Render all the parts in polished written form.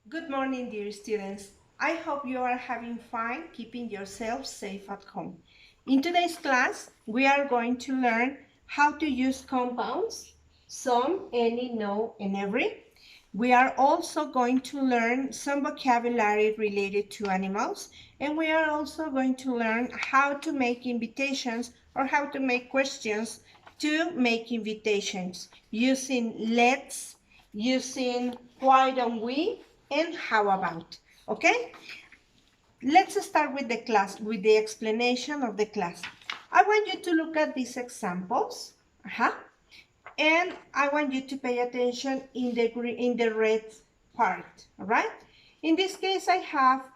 Good morning, dear students. I hope you are having fun keeping yourself safe at home. In today's class, we are going to learn how to use compounds, some, any, no, and every. We are also going to learn some vocabulary related to animals, and we are also going to learn how to make invitations or how to make questions to make invitations using let's, using why don't we, and how about. Okay, let's start with the class, with the explanation of the class. I want you to look at these examples, and I want you to pay attention in the red part. All right, in this case I have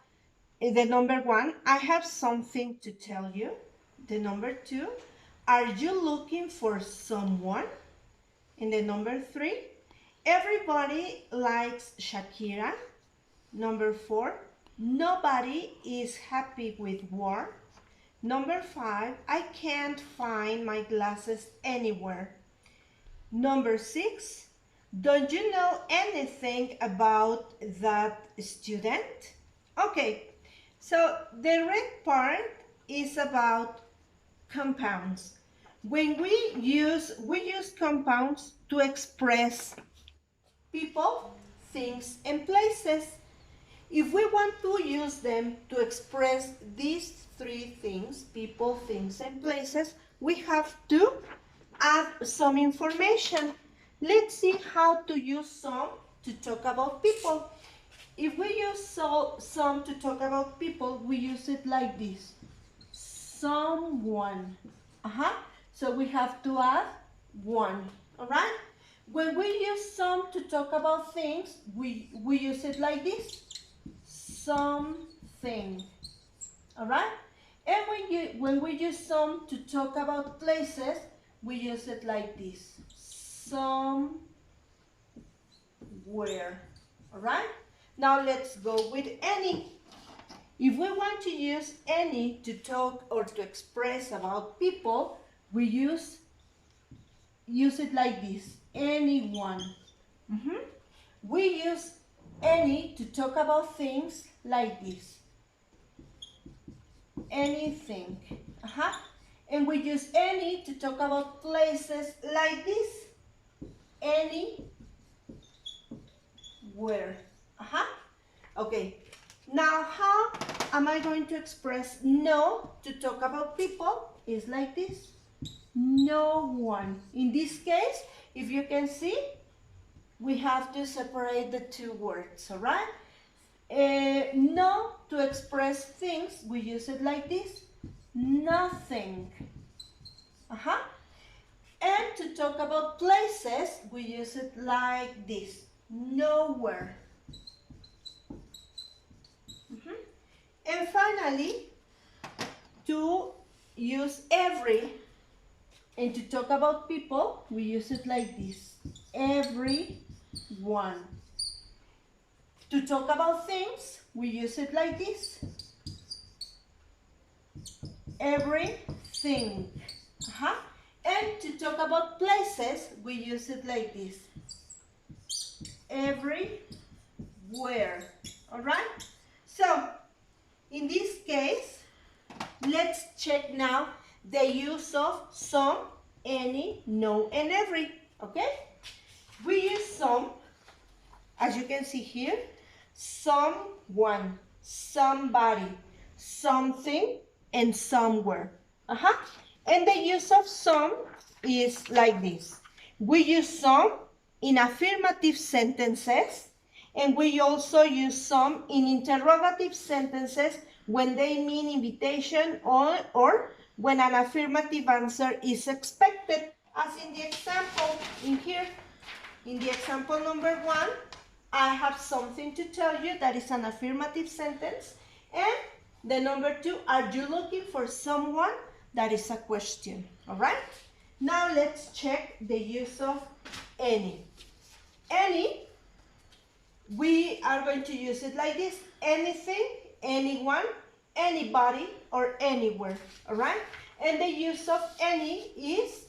the number one, I have something to tell you. The number two, are you looking for someone? And the number three, everybody likes Shakira. Number four, nobody is happy with war. Number five, I can't find my glasses anywhere. Number six, don't you know anything about that student? Okay, so the red part is about compounds. When we use compounds to express people, things, and places. If we want to use them to express these three things, people, things, and places, we have to add some information. Let's see how to use some to talk about people. If we use some to talk about people, we use it like this. Someone. So we have to add one. All right? When we use some to talk about things, we use it like this. Something. All right? And when we use some to talk about places, we use it like this. Somewhere. All right? Now let's go with any. If we want to use any to talk or to express about people, we use it like this. Anyone. We use any to talk about things like this. Anything. And we use any to talk about places like this. Anywhere. Okay. Now, how am I going to express no to talk about people? It's like this. No one. In this case, if you can see, we have to separate the two words, all right? No, to express things, we use it like this. Nothing. And to talk about places, we use it like this. Nowhere. And finally, to use every, and to talk about people, we use it like this. Everyone. To talk about things, we use it like this. Everything. And to talk about places, we use it like this. Everywhere. All right? So, in this case, let's check now the use of some, any, no, and every. Okay? We use some, as you can see here, someone, somebody, something, and somewhere. And the use of some is like this. We use some in affirmative sentences, and we also use some in interrogative sentences when they mean invitation or when an affirmative answer is expected, as in the example in here. In the example number one, I have something to tell you, that is an affirmative sentence. And the number two, are you looking for someone? That is a question. All right? Now let's check the use of any. Any, we are going to use it like this. Anything, anyone, anybody, or anywhere. All right? And the use of any is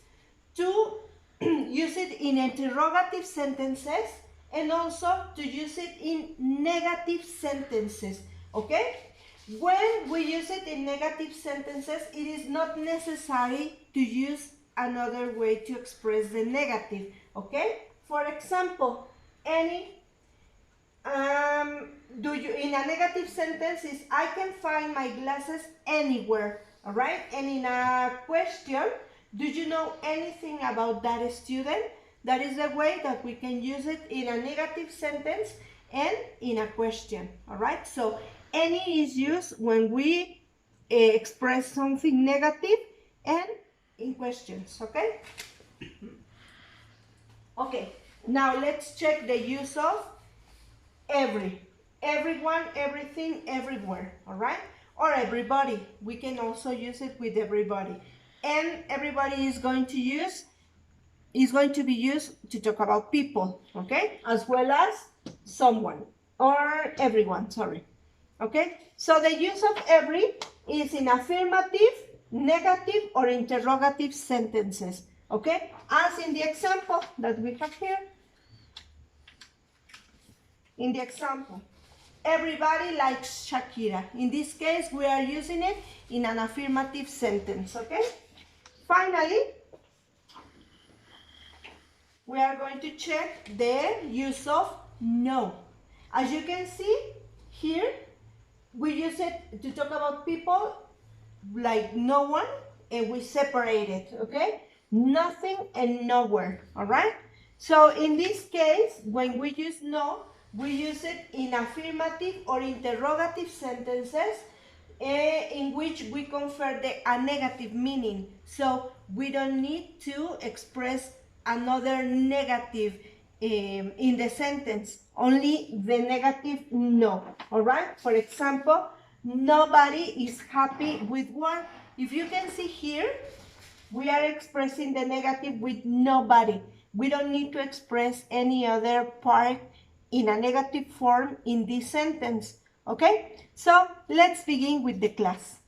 to use it in interrogative sentences and also to use it in negative sentences, okay? When we use it in negative sentences, it is not necessary to use another way to express the negative, okay? For example, in a negative sentence is I can find my glasses anywhere, all right? And in a question, do you know anything about that student? That is the way that we can use it in a negative sentence and in a question, all right? So any is used when we express something negative and in questions, okay? Okay, now let's check the use of every. Everyone, everything, everywhere, all right? Or everybody. We can also use it with everybody. And everybody is going to be used to talk about people, okay? As well as someone or everyone, sorry. Okay? So the use of every is in affirmative, negative, or interrogative sentences, okay? As in the example that we have here. In the example, everybody likes Shakira. In this case, we are using it in an affirmative sentence, okay? Finally, we are going to check the use of no. As you can see here, we use it to talk about people like no one, and we separate it, okay? Nothing and nowhere, all right? So in this case, when we use no, we use it in affirmative or interrogative sentences in which we confer a negative meaning. So we don't need to express another negative in the sentence, only the negative no, all right? For example, nobody is happy with work. If you can see here, we are expressing the negative with nobody. We don't need to express any other part in a negative form in this sentence, okay? So let's begin with the class.